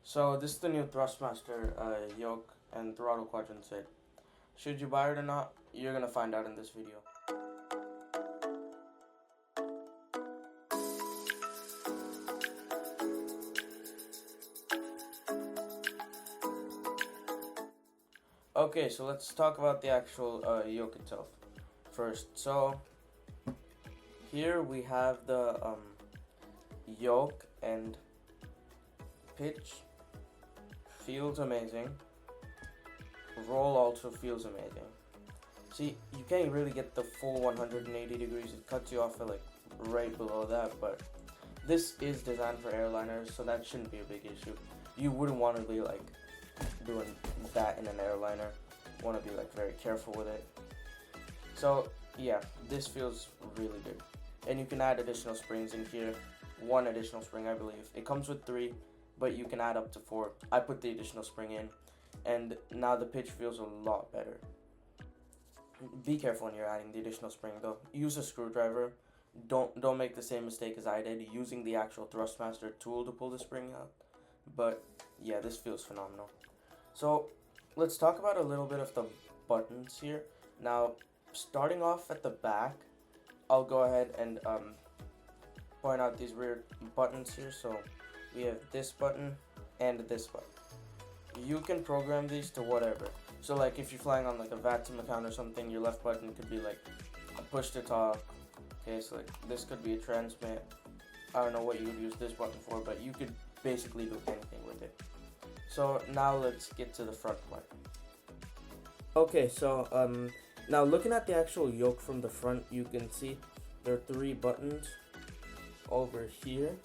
So this is the new Thrustmaster Yoke and Throttle Quadrant set. Should you buy it or not, you're gonna find out in this video. Okay, so let's talk about the actual yoke itself first. So here we have the yoke, and pitch feels amazing. Roll also feels amazing. See, you can't really get the full 180 degrees. It cuts you off at like right below that, but this is designed for airliners, so that shouldn't be a big issue. You wouldn't want to be like doing that in an airliner. Want to be like very careful with it. So yeah, this feels really good. And you can add additional springs in here. 1 additional spring, I believe. It comes with 3, but you can add up to 4. I put the additional spring in, and now the pitch feels a lot better. Be careful when you're adding the additional spring though. Use a screwdriver. Don't make the same mistake as I did, using the actual Thrustmaster tool to pull the spring out. But yeah, this feels phenomenal. So let's talk about a little bit of the buttons here. Now, starting off at the back, I'll go ahead and point out these rear buttons here. So we have this button and this button. You can program these to whatever. So like if you're flying on like a VATSIM account or something, your left button could be like a push to talk. Okay, so like this could be a transmit. I don't know what you would use this button for, but you could basically do anything with it. So now let's get to the front part. Okay, so now looking at the actual yoke from the front, you can see there are 3 buttons over here.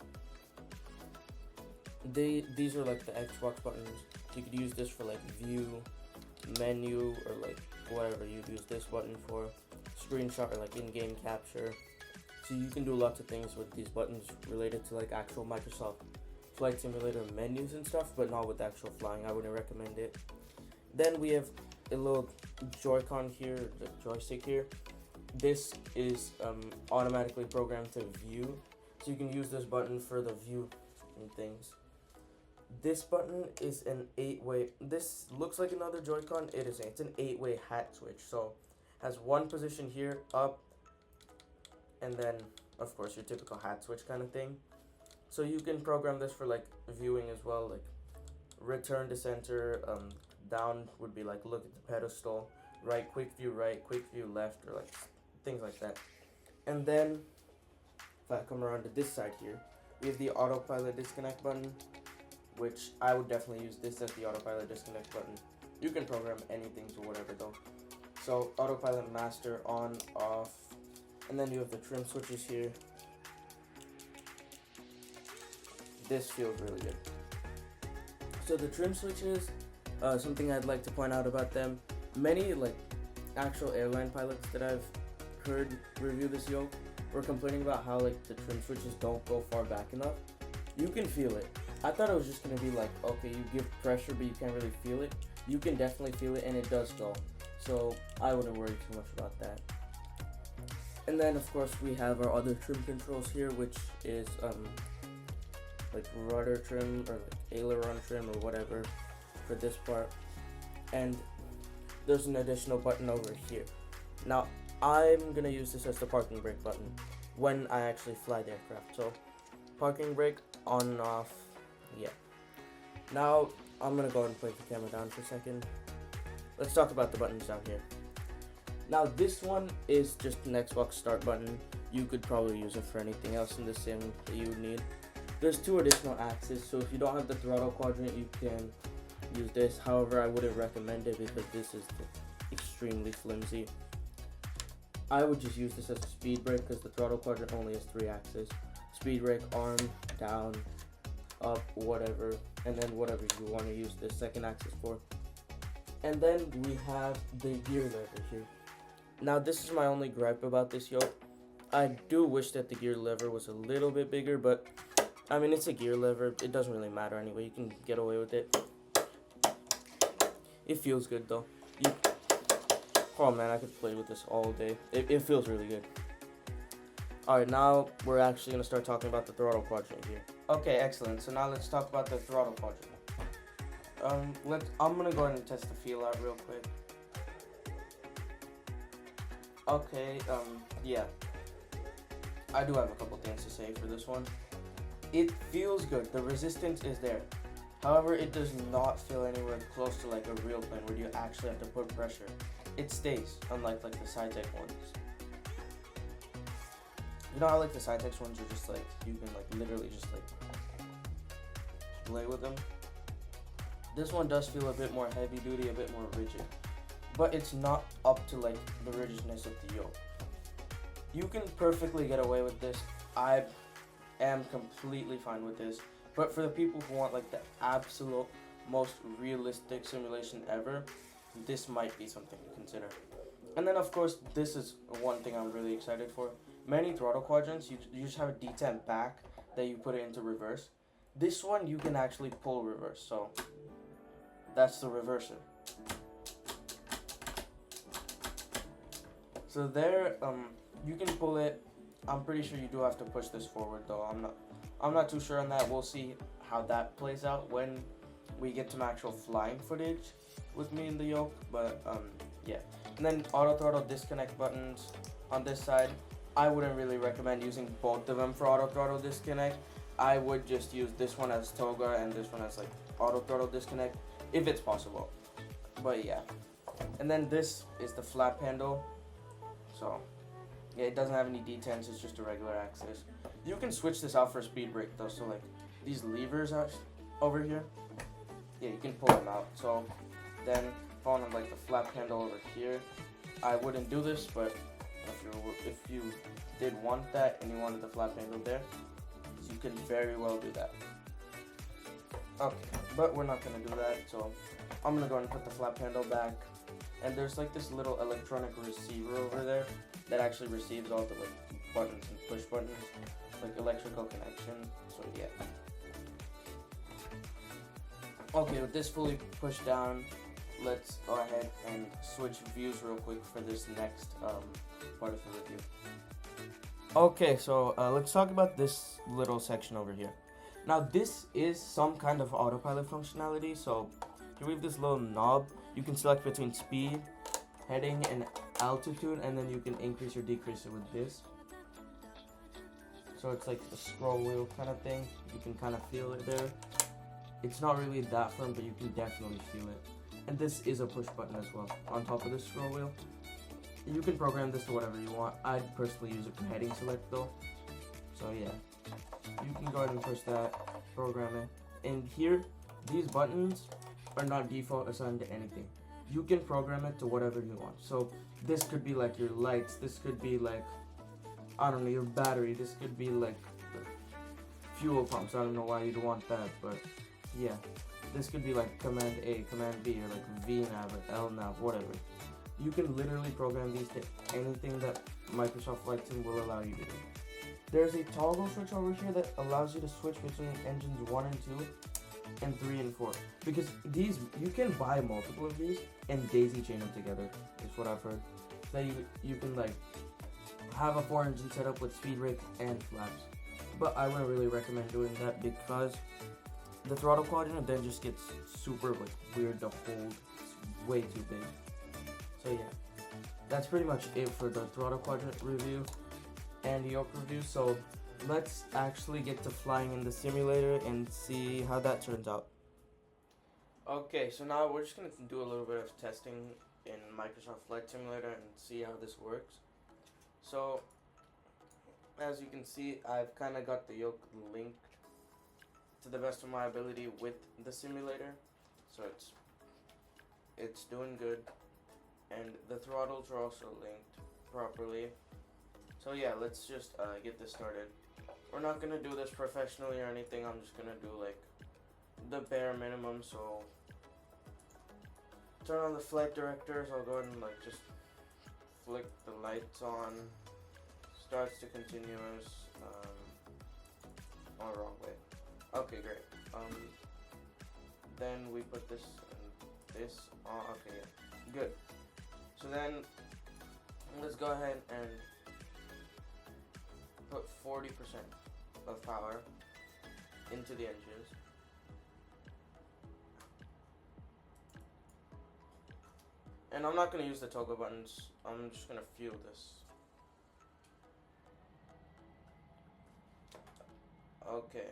These are like the Xbox buttons. You could use this for like view, menu, or like whatever you'd use this button for. Screenshot or like in-game capture. So you can do lots of things with these buttons related to like actual Microsoft Flight Simulator menus and stuff, but not with actual flying. I wouldn't recommend it. Then we have a little Joy-Con here, the joystick here. This is automatically programmed to view, so you can use this button for the view and things. This button is an 8-way. This looks like another Joy-Con. It isn't. It's an 8-way hat switch. So has 1 position here, up, and then of course your typical hat switch kind of thing. So you can program this for like viewing as well, like return to center. Down would be like look at the pedestal. Right, quick view left, or like things like that. And then if I come around to this side here, we have the autopilot disconnect button, which I would definitely use this as the autopilot disconnect button. You can program anything to whatever though. So autopilot master on, off, and then you have the trim switches here. This feels really good. So the trim switches, something I'd like to point out about them. Many like actual airline pilots that I've heard review this yoke were complaining about how like the trim switches don't go far back enough. You can feel it. I thought it was just gonna be like, okay, you give pressure but you can't really feel it. You can definitely feel it, and it does go. So I wouldn't worry too much about that. And then of course we have our other trim controls here, which is like rudder trim or like aileron trim or whatever for this part. And there's an additional button over here. Now I'm gonna use this as the parking brake button when I actually fly the aircraft. So parking brake on and off. Yeah. Now I'm gonna go ahead and place the camera down for a second. Let's talk about the buttons down here. Now this one is just an Xbox start button. You could probably use it for anything else in the sim that you would need. There's 2 additional axes, so if you don't have the throttle quadrant, you can use this. However, I wouldn't recommend it because this is extremely flimsy. I would just use this as a speed brake because the throttle quadrant only has 3 axes. Speed brake, arm, down, up, whatever, and then whatever you want to use this second axis for. And then we have the gear lever here. Now this is my only gripe about this yoke. I do wish that the gear lever was a little bit bigger, but I mean it's a gear lever. It doesn't really matter anyway. You can get away with it. It feels good though. Oh man, I could play with this all day. It feels really good. Alright, now we're actually going to start talking about the throttle quadrant here. Okay, excellent. So now let's talk about the throttle quadrant. I'm gonna go ahead and test the feel out real quick. Okay, yeah. I do have a couple things to say for this one. It feels good. The resistance is there. However, it does not feel anywhere close to like a real plane where you actually have to put pressure. It stays, unlike like the Sci-Tech ones. You know how like the Sci-Tech ones are just like, you can like literally just like play with them? This one does feel a bit more heavy duty, a bit more rigid. But it's not up to like the rigidness of the yoke. You can perfectly get away with this. I am completely fine with this. But for the people who want like the absolute most realistic simulation ever, this might be something to consider. And then of course, this is one thing I'm really excited for. Many throttle quadrants, you just have a detent back that you put it into reverse. This one you can actually pull reverse, so that's the reverser. So there, you can pull it. I'm pretty sure you do have to push this forward though. I'm not too sure on that. We'll see how that plays out when we get some actual flying footage with me in the yoke. But yeah. And then auto throttle disconnect buttons on this side. I wouldn't really recommend using both of them for auto throttle disconnect. I would just use this one as toga and this one as like auto throttle disconnect if it's possible. But yeah. And then this is the flap handle. So yeah, it doesn't have any detents, it's just a regular axis. You can switch this out for speed brake though, so like these levers out over here, yeah, you can pull them out. So then on like the flap handle over here, I wouldn't do this, but if you did want that and you wanted the flap handle there, you can very well do that. Okay, but we're not gonna do that, so I'm gonna go ahead and put the flap handle back. And there's like this little electronic receiver over there that actually receives all the like buttons and push buttons, like electrical connection. So yeah. Okay, with this fully pushed down, let's go ahead and switch views real quick for this next part of the review. Okay, so let's talk about this little section over here. Now this is some kind of autopilot functionality, so here we have this little knob. You can select between speed, heading, and altitude, and then you can increase or decrease it with this. So it's like a scroll wheel kind of thing. You can kind of feel it there. It's not really that firm, but you can definitely feel it. And this is a push button as well on top of this scroll wheel. You can program this to whatever you want. I'd personally use it for heading select though. So yeah, you can go ahead and push that, program it. And here, these buttons are not default assigned to anything. You can program it to whatever you want. So this could be like your lights, this could be like, I don't know, your battery, this could be like fuel pumps. I don't know why you'd want that, but yeah. This could be like command A, command B, or like VNav or LNav, whatever. You can literally program these to anything that Microsoft Flight Sim will allow you to do. There's a toggle switch over here that allows you to switch between engines 1 and 2 and 3 and 4. Because these, you can buy multiple of these and daisy chain them together, is what I've heard. So you can like have a 4-engine setup with speed brake and flaps. But I wouldn't really recommend doing that because the throttle quadrant then just gets super like weird to hold. It's way too big. So yeah, that's pretty much it for the throttle quadrant review and the yoke review. So let's actually get to flying in the simulator and see how that turns out. Okay, so now we're just going to do a little bit of testing in Microsoft Flight Simulator and see how this works. So as you can see, I've kind of got the yoke linked to the best of my ability with the simulator, so it's doing good, and the throttles are also linked properly. So yeah, let's just get this started. We're not gonna do this professionally or anything. I'm just gonna do like the bare minimum. So turn on the flight directors. I'll go ahead and like just flick the lights on. Starts to continuous. Oh, wrong way. Okay, great. Then we put this and this on. Okay, yeah, good. So then let's go ahead and put 40% of power into the engines. And I'm not going to use the toggle buttons, I'm just going to feel this. Okay.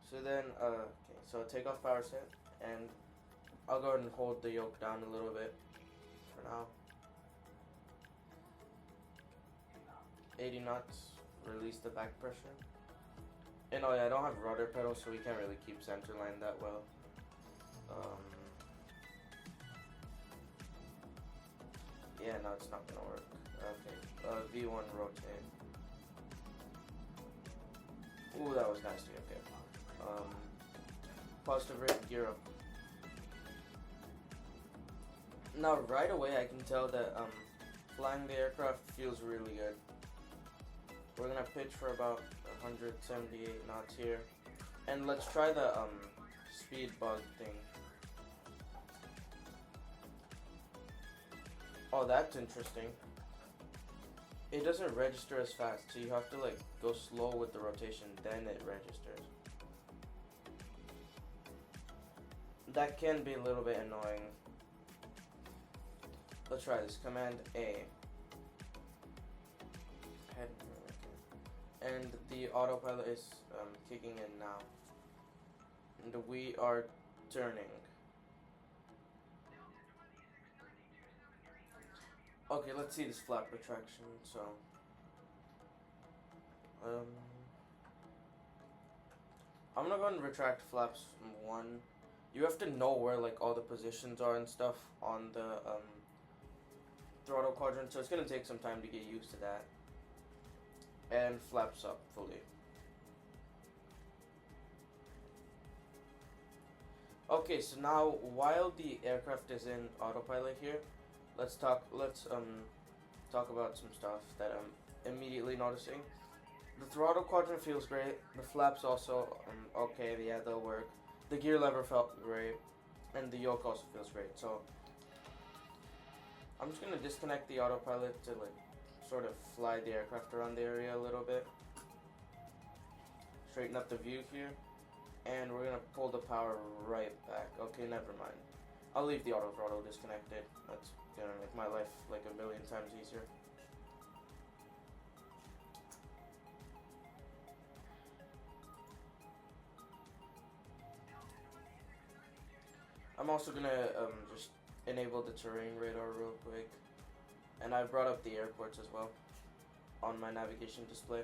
So then, okay, so take off power set, and I'll go ahead and hold the yoke down a little bit for now. 80 knots, release the back pressure. And oh yeah, I don't have rudder pedals, so we can't really keep center line that well. Yeah, no, it's not gonna work. Okay, V1 rotate. Ooh, that was nasty, okay. Positive rate, gear up. Now, right away, I can tell that flying the aircraft feels really good. We're gonna pitch for about 178 knots here, and let's try the speed bug thing. Oh, that's interesting. It doesn't register as fast, so you have to like go slow with the rotation, then it registers. That can be a little bit annoying. Let's try this. Command A. And the autopilot is kicking in now. And we are turning. Okay, let's see this flap retraction. So, I'm gonna go ahead and retract flaps 1. You have to know where like all the positions are and stuff on the throttle quadrant, so it's gonna take some time to get used to that. And flaps up fully. Okay, so now while the aircraft is in autopilot here, let's talk about some stuff that I'm immediately noticing. The throttle quadrant feels great. The flaps also okay, yeah, they'll work. The gear lever felt great, and the yoke also feels great. So I'm just gonna disconnect the autopilot to like sort of fly the aircraft around the area a little bit. Straighten up the view here, and we're gonna pull the power right back. Okay, never mind. I'll leave the auto throttle disconnected. That's gonna make my life like a million times easier. I'm also gonna just enable the terrain radar real quick, and I brought up the airports as well on my navigation display.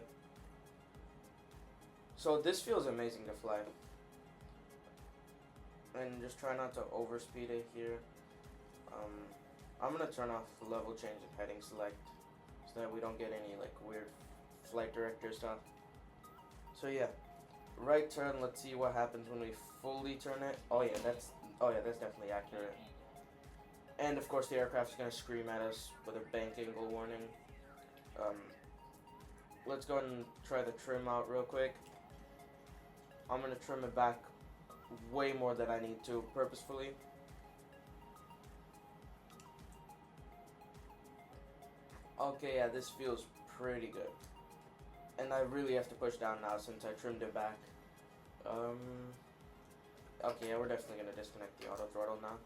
So this feels amazing to fly, and just try not to overspeed it here. I'm gonna turn off level change and heading select so that we don't get any like weird flight director stuff. So yeah, right turn. Let's see what happens when we fully turn it. Oh yeah, that's definitely accurate. And of course the aircraft's gonna scream at us with a bank angle warning. Let's go ahead and try the trim out real quick. I'm gonna trim it back way more than I need to purposefully. Okay, yeah, this feels pretty good. And I really have to push down now since I trimmed it back. Okay, yeah, we're definitely gonna disconnect the auto throttle now.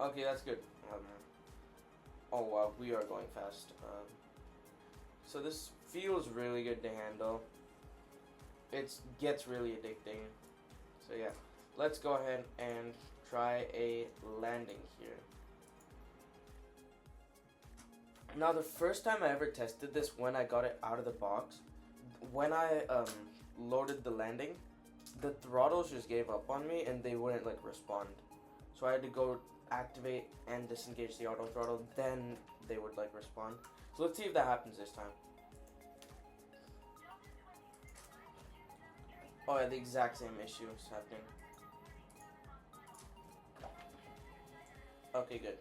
Okay, that's good. Oh wow, we are going fast. So this feels really good to handle. It gets really addicting. So yeah, let's go ahead and try a landing here. Now the first time I ever tested this, when I got it out of the box, when I loaded the landing, the throttles just gave up on me and they wouldn't like respond. So I had to go activate and disengage the auto throttle, then they would like respond. So let's see if that happens this time. Oh yeah, the exact same issue is happening. Okay, good.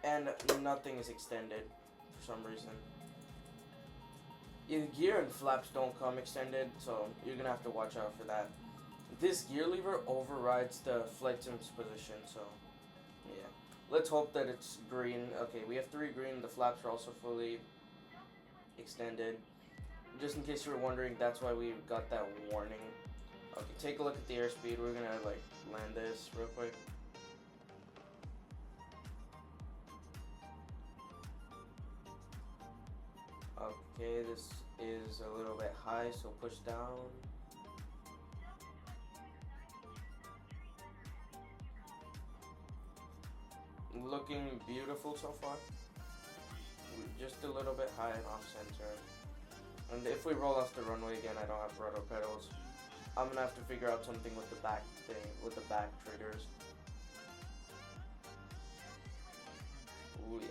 And nothing is extended for some reason. Yeah, the gear and flaps don't come extended, so you're gonna have to watch out for that. This gear lever overrides the flight sim's position, so yeah. Let's hope that it's green. Okay, we have 3 green. The flaps are also fully extended. Just in case you were wondering, that's why we got that warning. Okay, take a look at the airspeed. We're gonna like land this real quick. Okay, this is a little bit high, so push down. Looking beautiful so far. Just a little bit high and off center. And if we roll off the runway again, I don't have rudder pedals. I'm gonna have to figure out something with the back thing, with the back triggers. Ooh yeah.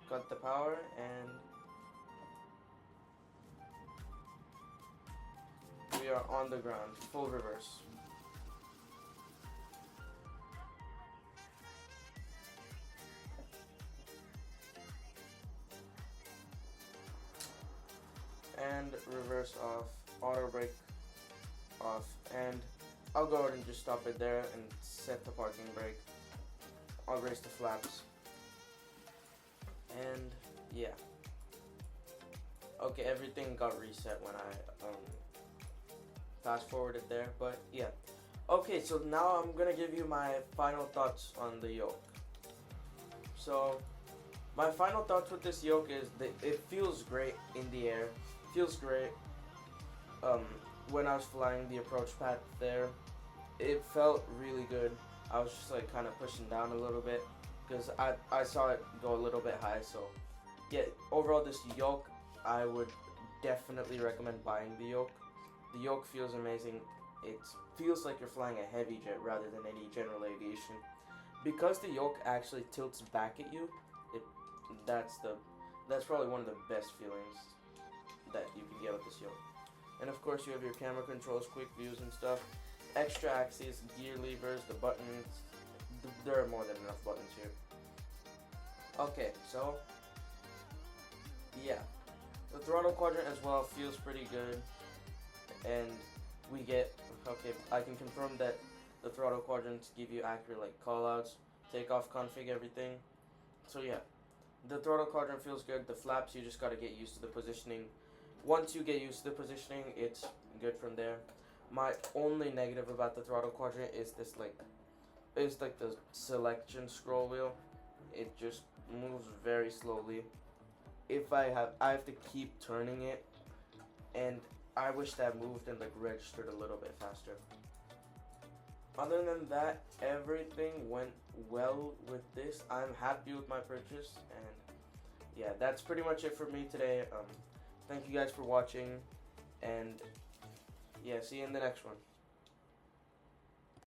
Got the power and we are on the ground, full reverse. And reverse off, auto brake off, and I'll go ahead and just stop it there and set the parking brake. I'll raise the flaps. And yeah. Okay, everything got reset when I fast forwarded there, but yeah. Okay, so now I'm gonna give you my final thoughts on the yoke. So my final thoughts with this yoke is that it feels great in the air. Feels great. When I was flying the approach path there, it felt really good. I was just like kind of pushing down a little bit because I saw it go a little bit high. So yeah, overall this yoke, I would definitely recommend buying the yoke. The yoke feels amazing. It feels like you're flying a heavy jet rather than any general aviation. Because the yoke actually tilts back at you, that's probably one of the best feelings that you can get with this yoke. And of course you have your camera controls, quick views and stuff, extra axes, gear levers, the buttons. There are more than enough buttons here. Okay, so yeah, the throttle quadrant as well feels pretty good, and we get, okay, I can confirm that the throttle quadrants give you accurate like callouts, takeoff config, everything. So yeah, the throttle quadrant feels good. The flaps, you just gotta get used to the positioning. Once you get used to the positioning, it's good from there. My only negative about the throttle quadrant is this like the selection scroll wheel. It just moves very slowly. I have to keep turning it, and I wish that moved and like registered a little bit faster. Other than that, everything went well with this. I'm happy with my purchase, and yeah, that's pretty much it for me today. Thank you guys for watching, and yeah, see you in the next one.